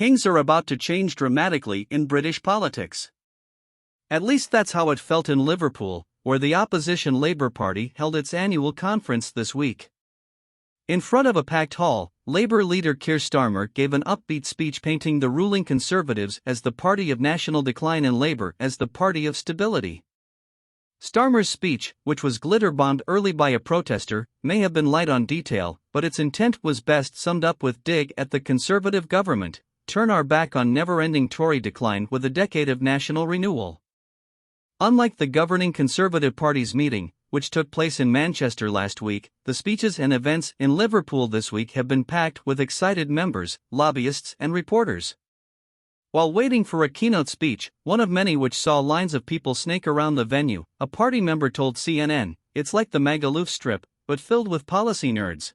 Things are about to change dramatically in British politics. At least that's how it felt in Liverpool, where the opposition Labour Party held its annual conference this week. In front of a packed hall, Labour leader Keir Starmer gave an upbeat speech painting the ruling Conservatives as the party of national decline and Labour as the party of stability. Starmer's speech, which was glitter-bombed early by a protester, may have been light on detail, but its intent was best summed up with dig at the Conservative government, turn our back on never-ending Tory decline with a decade of national renewal. Unlike the governing Conservative Party's meeting, which took place in Manchester last week, the speeches and events in Liverpool this week have been packed with excited members, lobbyists and reporters. While waiting for a keynote speech, one of many which saw lines of people snake around the venue, a party member told CNN, "It's like the Magaluf Strip, but filled with policy nerds."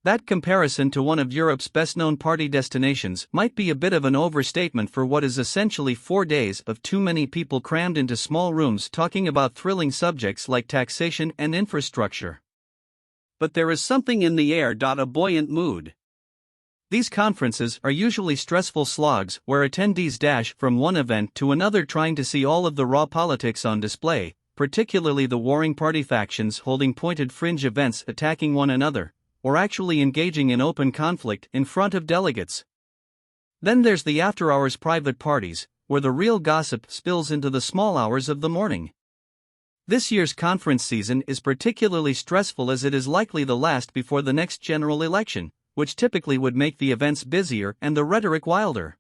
That comparison to one of Europe's best-known party destinations might be a bit of an overstatement for what is essentially 4 days of too many people crammed into small rooms talking about thrilling subjects like taxation and infrastructure. But there is something in the air. A buoyant mood. These conferences are usually stressful slogs where attendees dash from one event to another trying to see all of the raw politics on display, particularly the warring party factions holding pointed fringe events attacking one another, or actually engaging in open conflict in front of delegates. Then there's the after-hours private parties, where the real gossip spills into the small hours of the morning. This year's conference season is particularly stressful as it is likely the last before the next general election, which typically would make the events busier and the rhetoric wilder.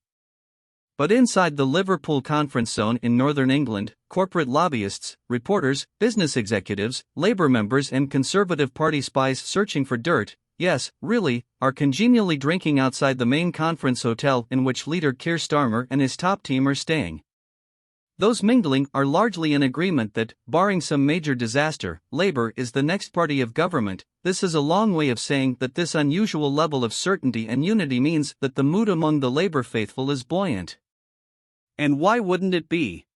But inside the Liverpool conference zone in northern England, corporate lobbyists, reporters, business executives, Labour members and Conservative Party spies searching for dirt, yes, really, are congenially drinking outside the main conference hotel in which leader Keir Starmer and his top team are staying. Those mingling are largely in agreement that, barring some major disaster, Labour is the next party of government. This is a long way of saying that this unusual level of certainty and unity means that the mood among the Labour faithful is buoyant. And why wouldn't it be?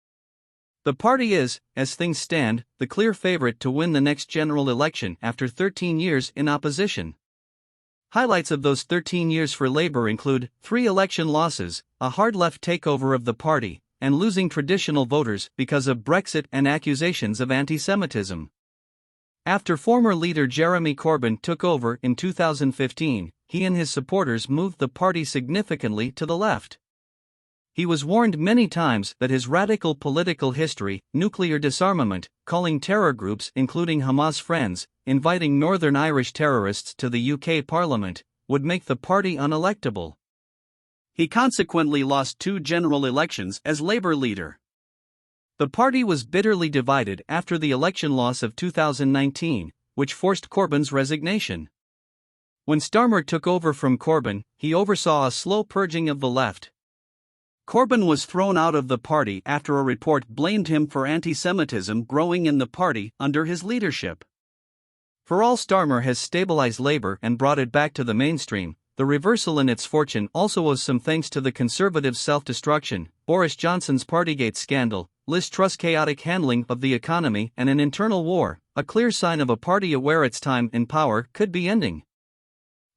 The party is, as things stand, the clear favourite to win the next general election after 13 years in opposition. Highlights of those 13 years for Labour include 3 election losses, a hard left takeover of the party, and losing traditional voters because of Brexit and accusations of anti-Semitism. After former leader Jeremy Corbyn took over in 2015, he and his supporters moved the party significantly to the left. He was warned many times that his radical political history, nuclear disarmament, calling terror groups including Hamas friends, inviting Northern Irish terrorists to the UK Parliament, would make the party unelectable. He consequently lost 2 general elections as Labour leader. The party was bitterly divided after the election loss of 2019, which forced Corbyn's resignation. When Starmer took over from Corbyn, he oversaw a slow purging of the left. Corbyn was thrown out of the party after a report blamed him for anti-Semitism growing in the party under his leadership. For all Starmer has stabilized Labour and brought it back to the mainstream, the reversal in its fortune also owes some thanks to the Conservatives' self-destruction, Boris Johnson's Partygate scandal, Liz Truss's chaotic handling of the economy and an internal war, a clear sign of a party aware its time in power could be ending.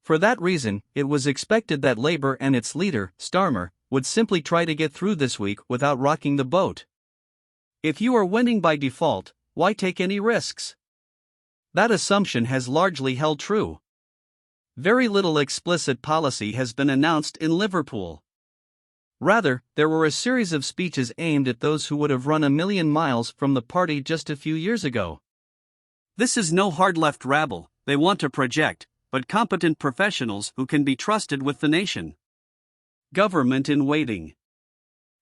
For that reason, it was expected that Labour and its leader, Starmer, would simply try to get through this week without rocking the boat. If you are winning by default, why take any risks? That assumption has largely held true. Very little explicit policy has been announced in Liverpool. Rather, there were a series of speeches aimed at those who would have run a million miles from the party just a few years ago. This is no hard-left rabble, they want to project, but competent professionals who can be trusted with the nation. Government in waiting.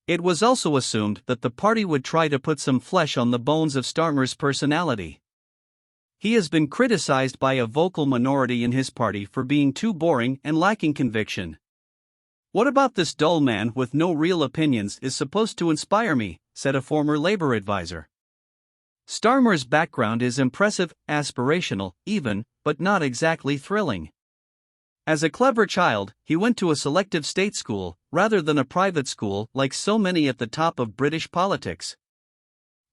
It was also assumed that the party would try to put some flesh on the bones of Starmer's personality. He has been criticized by a vocal minority in his party for being too boring and lacking conviction. "What about this dull man with no real opinions is supposed to inspire me," said a former Labour advisor. Starmer's background is impressive, aspirational, even, but not exactly thrilling. As a clever child, he went to a selective state school, rather than a private school like so many at the top of British politics.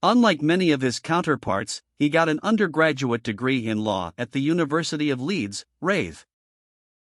Unlike many of his counterparts, he got an undergraduate degree in law at the University of Leeds, Raith.